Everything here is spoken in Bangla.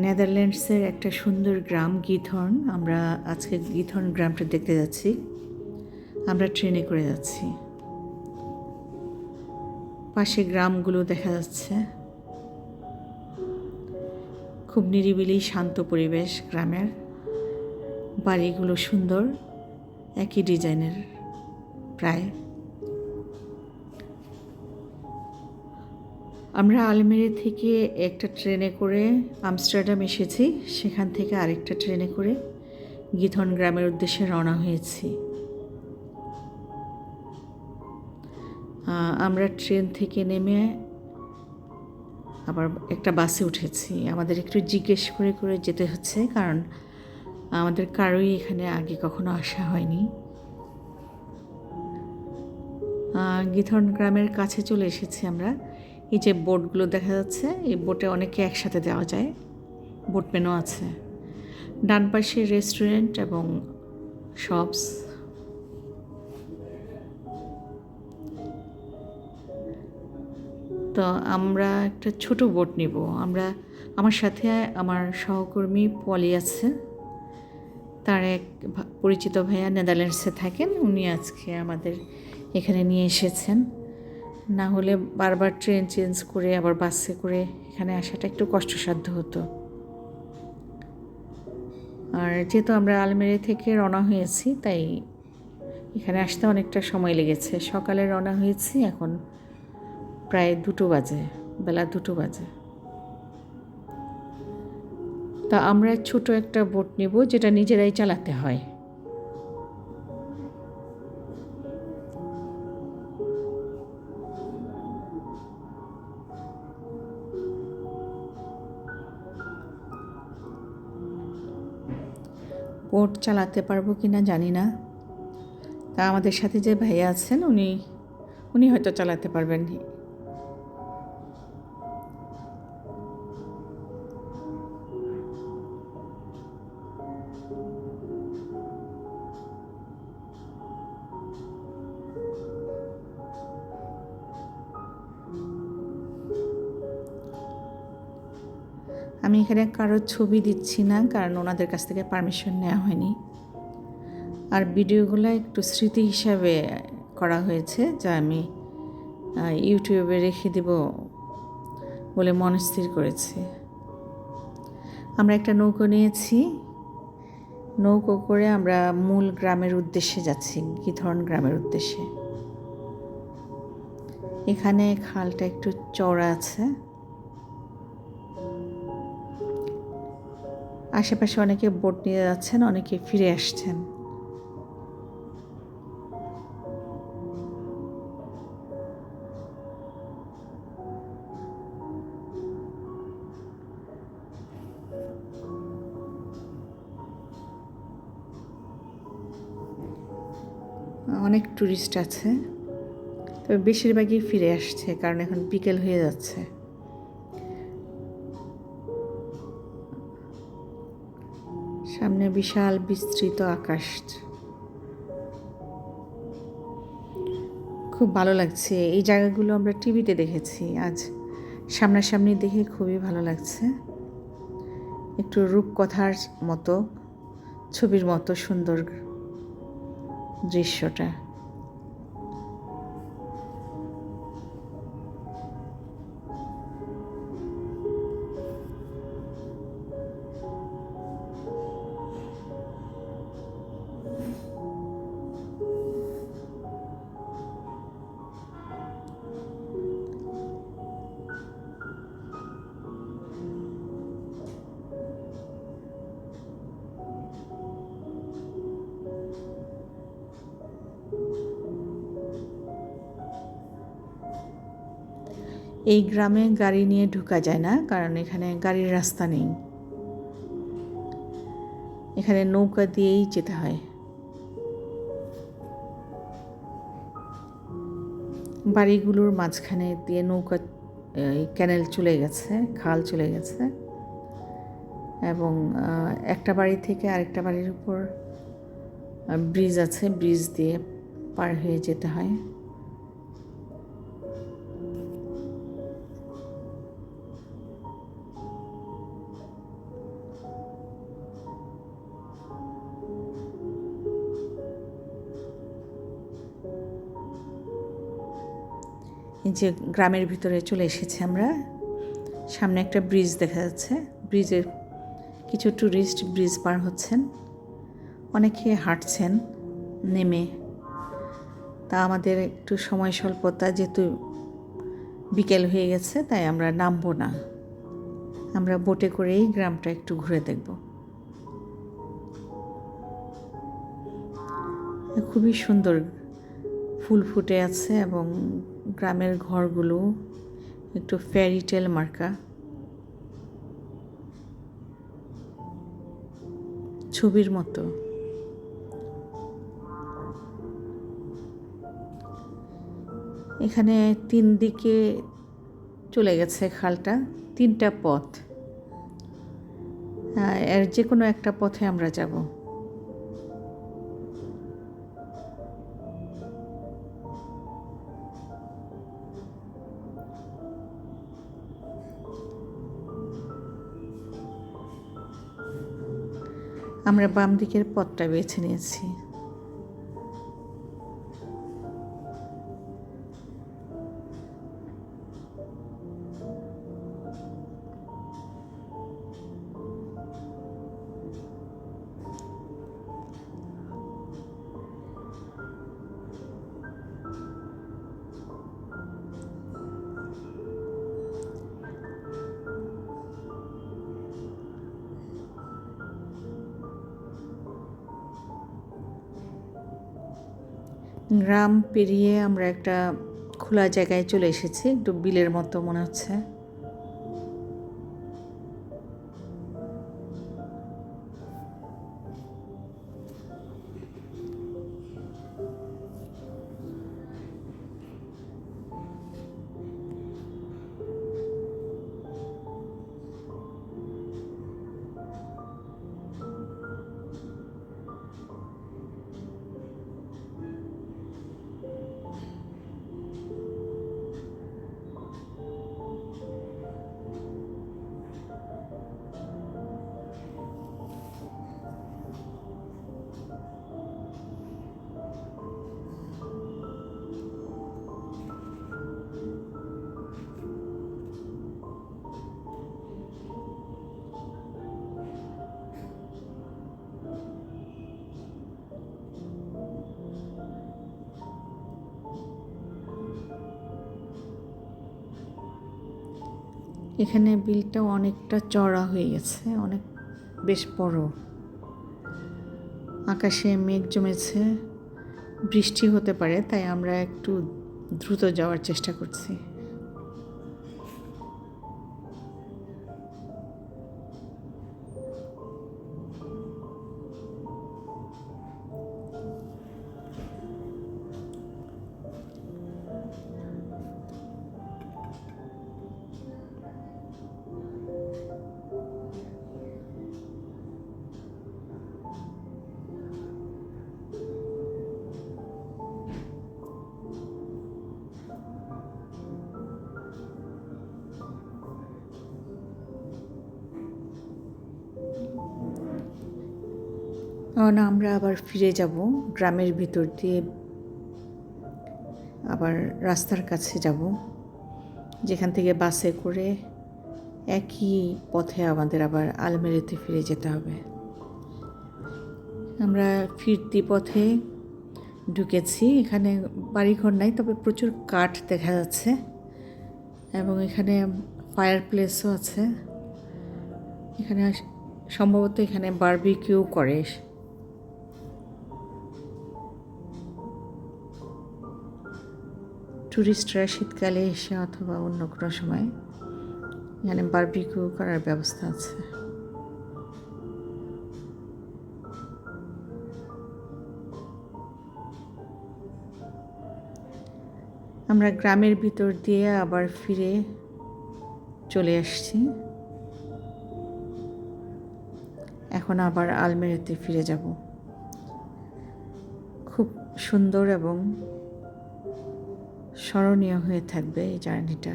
নেদারল্যান্ডসের একটা সুন্দর গ্রাম গিথর্ন। আমরা আজকে গিথর্ন গ্রামটা দেখতে যাচ্ছি। আমরা ট্রেনে করে যাচ্ছি। পাশে গ্রামগুলো দেখা যাচ্ছে। খুব নিরিবিলি শান্ত পরিবেশ গ্রামের। বাড়িগুলো সুন্দর, একই ডিজাইনের প্রায়। আমরা আলমেরে থেকে একটা ট্রেনে করে আমস্টারডাম এসেছি, সেখান থেকে আরেকটা ট্রেনে করে গিথর্ন গ্রামের উদ্দেশ্যে রওনা হয়েছি। আমরা ট্রেন থেকে নেমে আবার একটা বাসে উঠেছি। আমাদের একটু জিজ্ঞেস করে করে যেতে হচ্ছে, কারণ আমাদের কারোই এখানে আগে কখনো আসা হয়নি। গিথর্ন গ্রামের কাছে চলে এসেছি আমরা। এই যে বোটগুলো দেখা যাচ্ছে, এই বোটে অনেকে একসাথে যাওয়া যায়। বোট মেনও আছে। ডান পাশে রেস্টুরেন্ট এবং শপস। তো আমরা একটা ছোট বোট নিব। আমার সাথে আমার সহকর্মী পলি আছে, তার এক পরিচিত ভাইয়া নেদারল্যান্ডসে থাকেন, উনি আজকে আমাদের এখানে নিয়ে এসেছেন। না হলে বারবার ট্রেন চেঞ্জ করে আবার বাসে করে এখানে আসাটা একটু কষ্টসাধ্য হতো। আর যেহেতু আমরা আলমেরে থেকে রওনা হয়েছি, তাই এখানে আসতে অনেকটা সময় লেগেছে। সকালে রওনা হয়েছি, এখন প্রায় 2টো বাজে, বেলা 2টো বাজে। তা আমরা ছোট একটা বোট নেব, যেটা নিজেরাই চালাতে হয়। বোট চালাতে পারবো কি না জানি না। তা আমাদের সাথে যে ভাইয়া আছেন, উনি হয়তো চালাতে পারবেন। আমি এখানে কারোর ছবি দিচ্ছি না, কারণ ওনাদের কাছ থেকে পারমিশন নেওয়া হয়নি। আর ভিডিওগুলো একটু স্মৃতি হিসাবে করা হয়েছে, যা আমি ইউটিউবে রেখে দেব বলে মনস্থির করেছি। আমরা একটা নৌকো নিয়েছি। নৌকো করে আমরা মূল গ্রামের উদ্দেশ্যে যাচ্ছি, গিথর্ন গ্রামের উদ্দেশ্যে। এখানে খালটা একটু চওড়া আছে। আশেপাশে অনেকে বোট নিয়ে যাচ্ছেন, অনেকে ফিরে আসছেন। অনেক টুরিস্ট আছে, তবে বেশিরভাগই ফিরে আসছে, কারণ এখন বিকেল হয়ে যাচ্ছে। সামনে বিশাল বিস্তৃত আকাশ। খুব ভালো লাগছে। এই জায়গাগুলো আমরা টিভিতে দেখেছি, আজ সামনাসামনি দেখে খুবই ভালো লাগছে। একটু রূপকথার মতো, ছবির মতো সুন্দর দৃশ্যটা। এই গ্রামে গাড়ি নিয়ে ঢোকা যায় না, কারণ এখানে গাড়ির রাস্তা নেই। এখানে নৌকা দিয়েই যেতে হয়। বাড়িগুলোর মাঝখানে দিয়ে নৌকা, ক্যানেল চলে গেছে, খাল চলে গেছে, এবং একটা বাড়ি থেকে আরেকটা বাড়ির উপর ব্রিজ আছে, ব্রিজ দিয়ে পার হয়ে যেতে হয়। এই যে গ্রামের ভিতরে চলে এসেছি আমরা। সামনে একটা ব্রিজ দেখা যাচ্ছে, ব্রিজের কিছু ট্যুরিস্ট ব্রিজ পার হচ্ছেন, অনেকে হাঁটছেন নেমে। তা আমাদের একটু সময় স্বল্পতা, যেহেতু বিকেল হয়ে গেছে, তাই আমরা নামবো না, আমরা বোটে করেই গ্রামটা একটু ঘুরে দেখব। খুবই সুন্দর ফুল ফুটে আছে এবং গ্রামের ঘরগুলো একটু ফেয়ারি টেল মার্কা, ছবির মতো। এখানে 3 দিকে চলে গেছে খালটা, 3টা পথ, এর যে কোনো একটা পথে আমরা যাব। আমরা বাম দিকের পথটা বেছে নিয়েছি। গ্রাম পেরিয়ে আমরা একটা খোলা জায়গায় চলে এসেছি, একটু বিলের মতো মনে হচ্ছে। এখানে বিলটা অনেকটা চড়া হয়ে গেছে, অনেক বেশ বড়। আকাশে মেঘ জমেছে, বৃষ্টি হতে পারে, তাই আমরা একটু দ্রুত যাওয়ার চেষ্টা করছি। না, আমরা আবার ফিরে যাব গ্রামের ভিতর দিয়ে, আবার রাস্তার কাছে যাব, যেখান থেকে বাসে করে একই পথে আমাদের আবার আলমেরিতে ফিরে যেতে হবে। আমরা ফিরতি পথে ঢুকেছি। এখানে বাড়িঘর নাই, তবে প্রচুর কাঠ দেখা যাচ্ছে এবং এখানে ফায়ার প্লেসও আছে। এখানে সম্ভবত এখানে বারবিকিউ করে। ট্যুরিস্টরা শীতকালে এসে অথবা অন্য কোনো সময় এখানে বারবিকিউ করার ব্যবস্থা আছে। আমরা গ্রামের ভিতর দিয়ে আবার ফিরে চলে আসছি। এখন আবার আলমেরিতে ফিরে যাব। খুব সুন্দর এবং স্মরণীয় হয়ে থাকবে এই জার্নিটা।